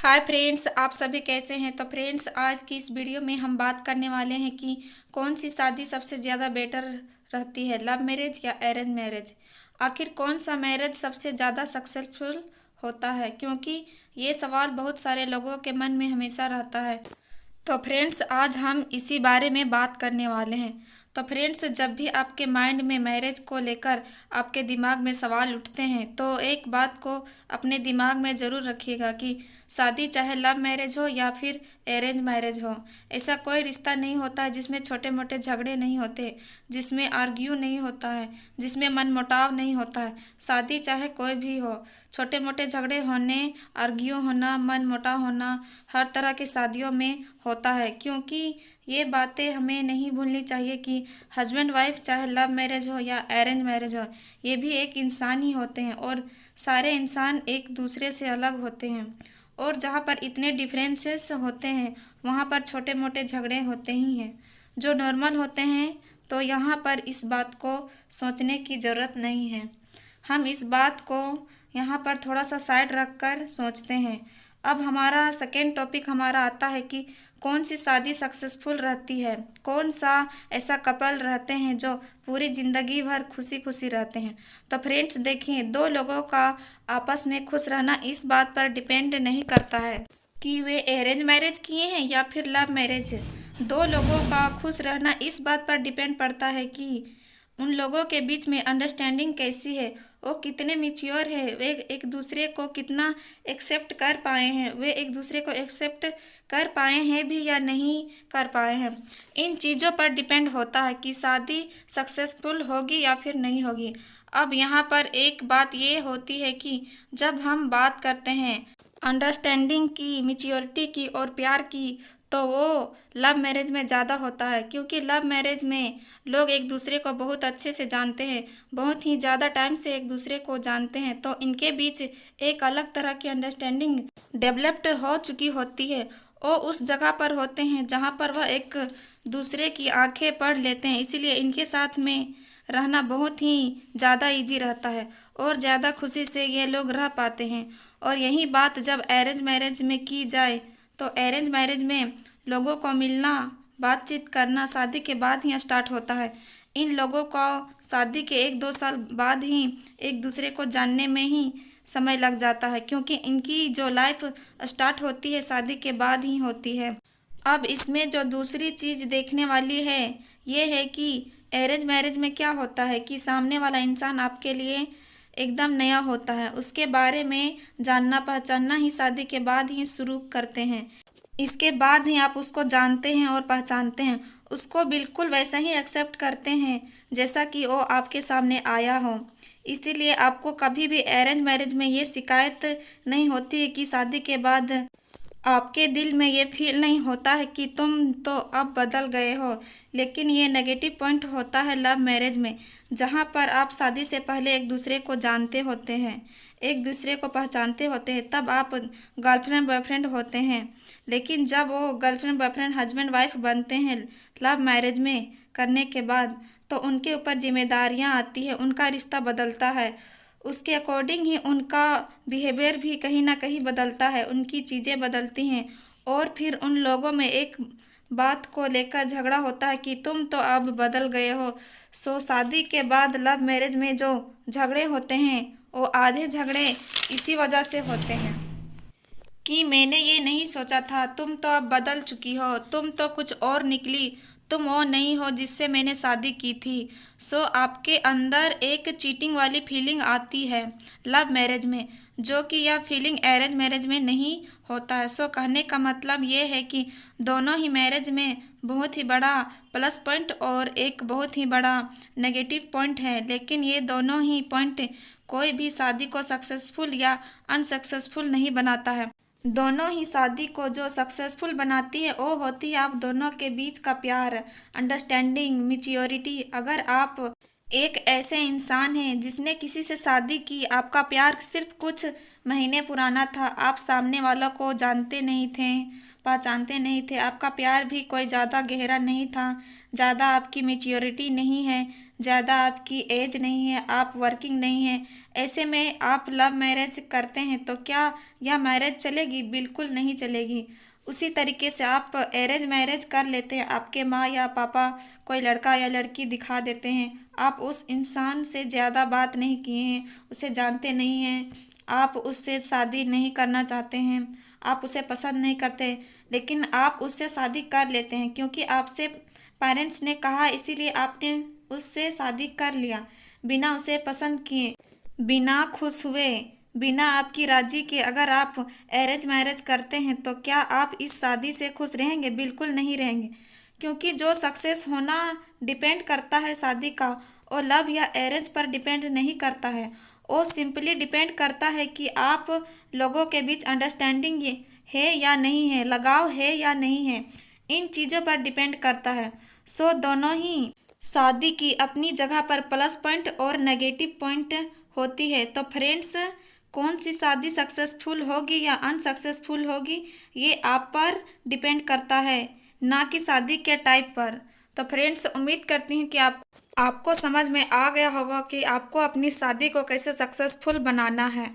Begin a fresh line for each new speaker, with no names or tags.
Hi friends, आप सभी कैसे हैं। तो फ्रेंड्स, आज की इस वीडियो में हम बात करने वाले हैं कि कौन सी शादी सबसे ज़्यादा बेटर रहती है, लव मैरिज या अरेंज मैरिज। आखिर कौन सा मैरिज सबसे ज़्यादा सक्सेसफुल होता है, क्योंकि ये सवाल बहुत सारे लोगों के मन में हमेशा रहता है। तो फ्रेंड्स, आज हम इसी बारे में बात करने वाले हैं। तो फ्रेंड्स, जब भी आपके माइंड में मैरिज को लेकर आपके दिमाग में सवाल उठते हैं तो एक बात को अपने दिमाग में ज़रूर रखिएगा कि शादी चाहे लव मैरिज हो या फिर अरेंज मैरिज हो, ऐसा कोई रिश्ता नहीं होता है जिसमें छोटे मोटे झगड़े नहीं होते, जिसमें आर्ग्यू नहीं होता है, जिसमें मनमुटाव नहीं होता है। शादी चाहे कोई भी हो, छोटे मोटे झगड़े होने, आर्ग्यू होना, मनमुटाव होना हर तरह की शादियों में होता है। क्योंकि ये बातें हमें नहीं भूलनी चाहिए कि हस्बैंड वाइफ चाहे लव मैरिज हो या अरेंज मैरिज हो, ये भी एक इंसान ही होते हैं और सारे इंसान एक दूसरे से अलग होते हैं। और जहाँ पर इतने डिफरेंसेस होते हैं वहाँ पर छोटे मोटे झगड़े होते ही हैं जो नॉर्मल होते हैं। तो यहाँ पर इस बात को सोचने की ज़रूरत नहीं है। हम इस बात को यहाँ पर थोड़ा सा साइड रख कर सोचते हैं। अब हमारा सेकेंड टॉपिक हमारा आता है कि कौन सी शादी सक्सेसफुल रहती है, कौन सा ऐसा कपल रहते हैं जो पूरी ज़िंदगी भर खुशी खुशी रहते हैं। तो फ्रेंड्स देखिए, दो लोगों का आपस में खुश रहना इस बात पर डिपेंड नहीं करता है कि वे अरेंज मैरिज किए हैं या फिर लव मैरिज। दो लोगों का खुश रहना इस बात पर डिपेंड पड़ता है कि उन लोगों के बीच में अंडरस्टैंडिंग कैसी है, वो कितने मिच्योर है, वे एक दूसरे को कितना एक्सेप्ट कर पाए हैं, वे एक दूसरे को एक्सेप्ट कर पाए हैं भी या नहीं कर पाए हैं। इन चीज़ों पर डिपेंड होता है कि शादी सक्सेसफुल होगी या फिर नहीं होगी। अब यहाँ पर एक बात ये होती है कि जब हम बात करते हैं अंडरस्टैंडिंग की, मिच्योरिटी की और प्यार की, तो वो लव मैरिज में ज़्यादा होता है। क्योंकि लव मैरिज में लोग एक दूसरे को बहुत अच्छे से जानते हैं, बहुत ही ज़्यादा टाइम से एक दूसरे को जानते हैं, तो इनके बीच एक अलग तरह की अंडरस्टैंडिंग डेवलप्ड हो चुकी होती है। वो उस जगह पर होते हैं जहाँ पर वह एक दूसरे की आंखें पढ़ लेते हैं, इसीलिए इनके साथ में रहना बहुत ही ज़्यादा इजी रहता है और ज़्यादा खुशी से ये लोग रह पाते हैं। और यही बात जब अरेंज मैरिज में की जाए तो अरेंज मैरिज में लोगों को मिलना, बातचीत करना शादी के बाद ही स्टार्ट होता है। इन लोगों को शादी के 1-2 साल बाद ही एक दूसरे को जानने में ही समय लग जाता है, क्योंकि इनकी जो लाइफ स्टार्ट होती है शादी के बाद ही होती है। अब इसमें जो दूसरी चीज़ देखने वाली है ये है कि अरेंज मैरिज में क्या होता है कि सामने वाला इंसान आपके लिए एकदम नया होता है, उसके बारे में जानना पहचानना ही शादी के बाद ही शुरू करते हैं। इसके बाद ही आप उसको जानते हैं और पहचानते हैं, उसको बिल्कुल वैसा ही एक्सेप्ट करते हैं जैसा कि वो आपके सामने आया हो। इसीलिए आपको कभी भी अरेंज मैरिज में ये शिकायत नहीं होती है कि शादी के बाद आपके दिल में ये फील नहीं होता है कि तुम तो अब बदल गए हो। लेकिन ये नेगेटिव पॉइंट होता है लव मैरिज में, जहाँ पर आप शादी से पहले एक दूसरे को जानते होते हैं, एक दूसरे को पहचानते होते हैं, तब आप गर्लफ्रेंड बॉयफ्रेंड होते हैं। लेकिन जब वो गर्लफ्रेंड बॉयफ्रेंड हस्बैंड वाइफ बनते हैं लव मैरिज में करने के बाद, तो उनके ऊपर जिम्मेदारियाँ आती है, उनका रिश्ता बदलता है, उसके अकॉर्डिंग ही उनका बिहेवियर भी कहीं ना कहीं बदलता है, उनकी चीज़ें बदलती हैं। और फिर उन लोगों में एक बात को लेकर झगड़ा होता है कि तुम तो अब बदल गए हो। सो शादी के बाद लव मैरिज में जो झगड़े होते हैं वो आधे झगड़े इसी वजह से होते हैं कि मैंने ये नहीं सोचा था, तुम तो अब बदल चुकी हो, तुम तो कुछ और निकली, तुम वो नहीं हो जिससे मैंने शादी की थी। सो आपके अंदर एक चीटिंग वाली फीलिंग आती है लव मैरिज में, जो कि यह फीलिंग अरेंज मैरिज में नहीं होता है। सो कहने का मतलब ये है कि दोनों ही मैरिज में बहुत ही बड़ा प्लस पॉइंट और एक बहुत ही बड़ा नेगेटिव पॉइंट है, लेकिन ये दोनों ही पॉइंट कोई भी शादी को सक्सेसफुल या अनसक्सेसफुल नहीं बनाता है। दोनों ही शादी को जो सक्सेसफुल बनाती है वो होती है आप दोनों के बीच का प्यार, अंडरस्टैंडिंग, मिच्योरिटी। अगर आप एक ऐसे इंसान हैं जिसने किसी से शादी की, आपका प्यार सिर्फ कुछ महीने पुराना था, आप सामने वालों को जानते नहीं थे, पहचानते नहीं थे, आपका प्यार भी कोई ज़्यादा गहरा नहीं था, ज़्यादा आपकी मेच्योरिटी नहीं है, ज़्यादा आपकी एज नहीं है, आप वर्किंग नहीं हैं, ऐसे में आप लव मैरिज करते हैं तो क्या यह मैरिज चलेगी? बिल्कुल नहीं चलेगी। उसी तरीके से आप अरेंज मैरिज कर लेते हैं, आपके माँ या पापा कोई लड़का या लड़की दिखा देते हैं, आप उस इंसान से ज़्यादा बात नहीं किए हैं, उसे जानते नहीं हैं, आप उससे शादी नहीं करना चाहते हैं, आप उसे पसंद नहीं करते, लेकिन आप उससे शादी कर लेते हैं क्योंकि आपसे पेरेंट्स ने कहा, इसीलिए आपने उससे शादी कर लिया बिना उसे पसंद किए, बिना खुश हुए, बिना आपकी राजी के। अगर आप अरेंज मैरिज करते हैं तो क्या आप इस शादी से खुश रहेंगे? बिल्कुल नहीं रहेंगे, क्योंकि जो सक्सेस होना डिपेंड करता है शादी का, और लव या अरेंज पर डिपेंड नहीं करता है। वो सिंपली डिपेंड करता है कि आप लोगों के बीच अंडरस्टैंडिंग है या नहीं है, लगाव है या नहीं है, इन चीज़ों पर डिपेंड करता है। सो दोनों ही शादी की अपनी जगह पर प्लस पॉइंट और नेगेटिव पॉइंट होती है। तो फ्रेंड्स, कौन सी शादी सक्सेसफुल होगी या अनसक्सेसफुल होगी, ये आप पर डिपेंड करता है, ना कि शादी के टाइप पर। तो फ्रेंड्स, उम्मीद करती हूँ कि आपको समझ में आ गया होगा कि आपको अपनी शादी को कैसे सक्सेसफुल बनाना है।